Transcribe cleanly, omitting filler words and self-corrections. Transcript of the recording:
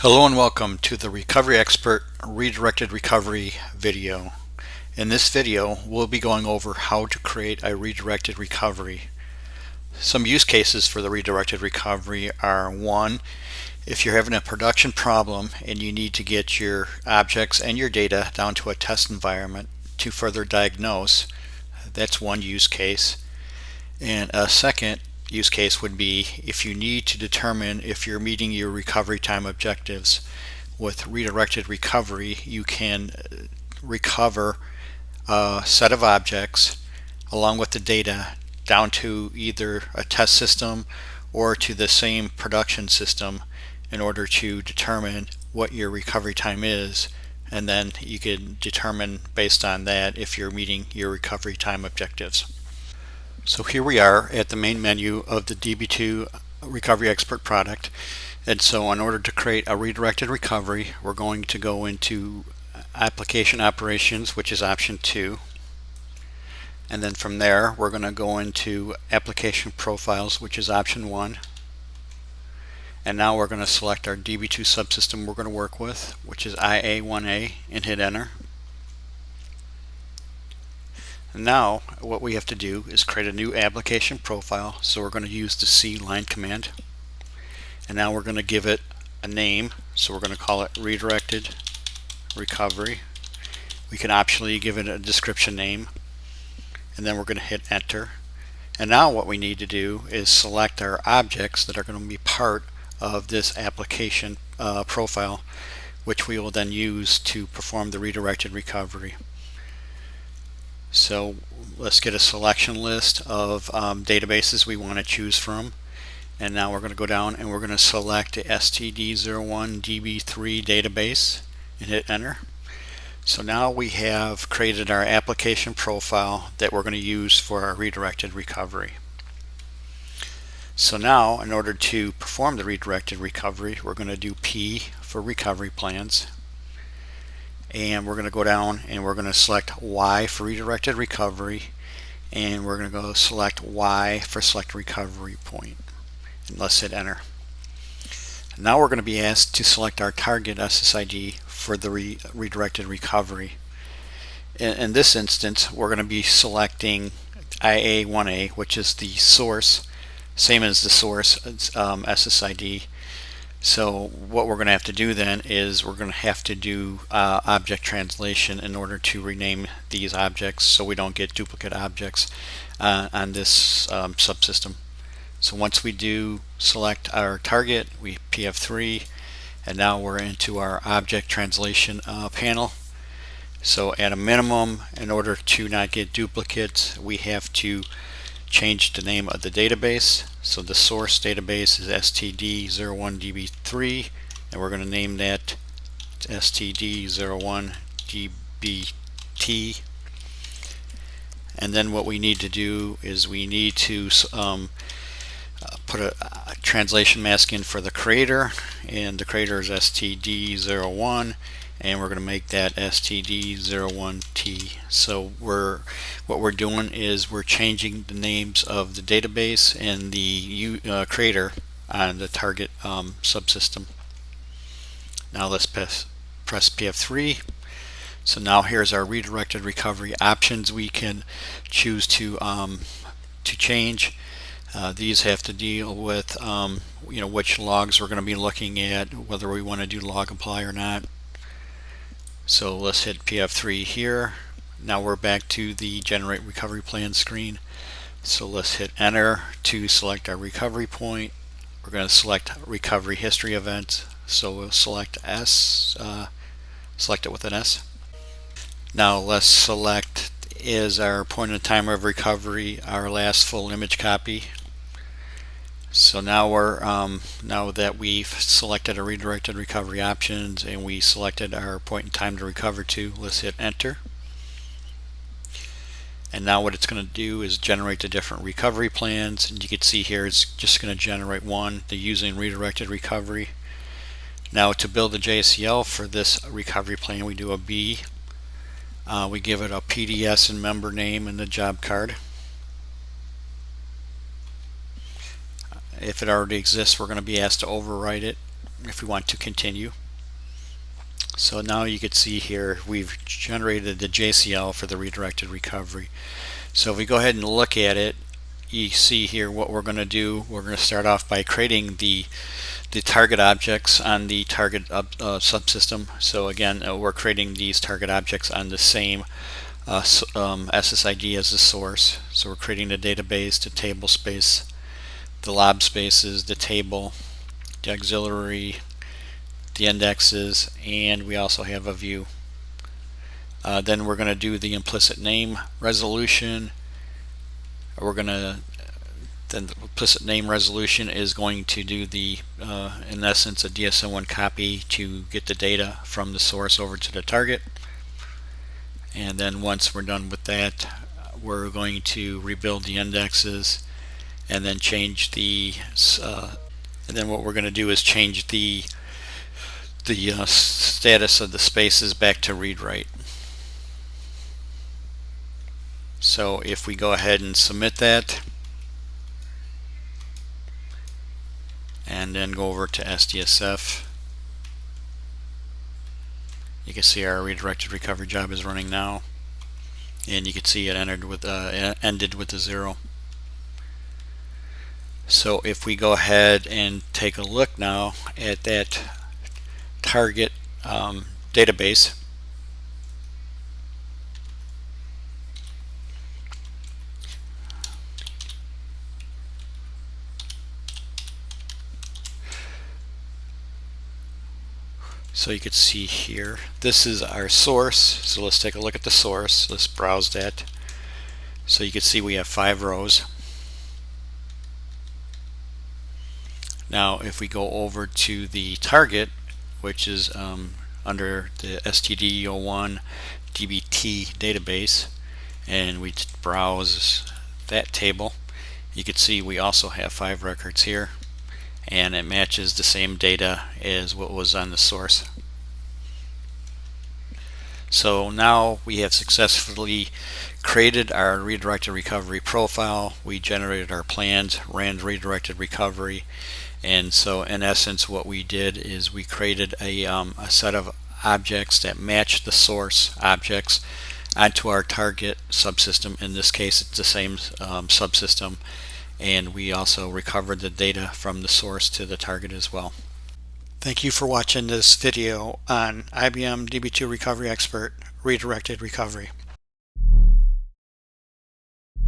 Hello and welcome to the Recovery Expert Redirected Recovery video. In this video, we'll be going over how to create a redirected recovery. Some use cases for the redirected recovery are: one, if you're having a production problem and you need to get your objects and your data down to a test environment to further diagnose, that's one use case. And a second use case would be if you need to determine if you're meeting your recovery time objectives. With redirected recovery, you can recover a set of objects along with the data down to either a test system or to the same production system in order to determine what your recovery time is, and then you can determine based on that if you're meeting your recovery time objectives. So here we are at the main menu of the DB2 Recovery Expert product, and so in order to create a redirected recovery, we're going to go into Application Operations, which is option 2, and then from there we're going to go into Application Profiles, which is option 1, and now we're going to select our DB2 subsystem we're going to work with, which is IA1A, and hit enter. Now what we have to do is create a new application profile, so we're going to use the cline command, and now we're going to give it a name, so we're going to call it redirected recovery. We can optionally give it a description name, and then we're going to hit enter. And now what we need to do is select our objects that are going to be part of this application profile, which we will then use to perform the redirected recovery. So let's get a selection list of databases we want to choose from, and now we're going to go down and we're going to select the std01db3 database and hit enter. So now we have created our application profile that we're going to use for our redirected recovery. So now in order to perform the redirected recovery, we're going to do P for recovery plans, and we're going to go down and we're going to select Y for redirected recovery, and we're going to go select Y for select recovery point, and let's hit enter. Now we're going to be asked to select our target SSID for the redirected recovery. In this instance, we're going to be selecting IA1A, which is the source, same as the source SSID. So what we're going to have to do then is we're going to have to do object translation in order to rename these objects so we don't get duplicate objects on this subsystem. So once we do select our target, we PF3, and now we're into our object translation panel. So at a minimum, in order to not get duplicates, we have to change the name of the database. So the source database is std01db3, and we're going to name that std01dbt. And then what we need to do is we need to put a translation mask in for the creator, and the creator is std01, and we're going to make that std01t. So what we're doing is we're changing the names of the database and the creator on the target subsystem. Now let's press PF3. So now here's our redirected recovery options we can choose to change. These have to deal with which logs we're going to be looking at, whether we want to do log apply or not. So let's hit PF3 here. Now we're back to the generate recovery plan screen. So let's hit enter to select our recovery point. We're going to select recovery history event. So we'll select S, select it with an S. Now let's select as our point in time of recovery our last full image copy. So now now that we've selected our redirected recovery options and we selected our point in time to recover to, let's hit enter. And now what it's going to do is generate the different recovery plans, and you can see here it's just going to generate one, the using redirected recovery. Now to build the JCL for this recovery plan, we do a B. We give it a PDS and member name and the job card. If it already exists, we're going to be asked to overwrite it. if we want to continue. So now you can see here we've generated the JCL for the redirected recovery. So if we go ahead and look at it, you see here what we're going to do. We're going to start off by creating the target objects on the target subsystem. So again, we're creating these target objects on the same SSID as the source. So we're creating the database, the table space, the lob spaces, the table, the auxiliary, the indexes, and we also have a view. Then we're going to do the implicit name resolution. Then the implicit name resolution is going to do the, in essence, a DSL1 copy to get the data from the source over to the target. And then once we're done with that, we're going to rebuild the indexes and then change the, and then what we're going to do is change the status of the spaces back to read-write. So if we go ahead and submit that, and then go over to SDSF, you can see our redirected recovery job is running now, and you can see it ended with a 0. So if we go ahead and take a look now at that target database, so you can see here, this is our source. So let's take a look at the source. Let's browse that. So you can see we have 5 rows. Now if we go over to the target, which is under the std01 dbt database, and we browse that table, you can see we also have 5 records here, and it matches the same data as what was on the source. So now we have successfully created our redirected recovery profile. We generated our plans, ran redirected recovery, and so in essence what we did is we created a set of objects that match the source objects onto our target subsystem. In this case it's the same subsystem, and we also recovered the data from the source to the target as well. Thank you for watching this video on IBM DB2 Recovery Expert Redirected Recovery.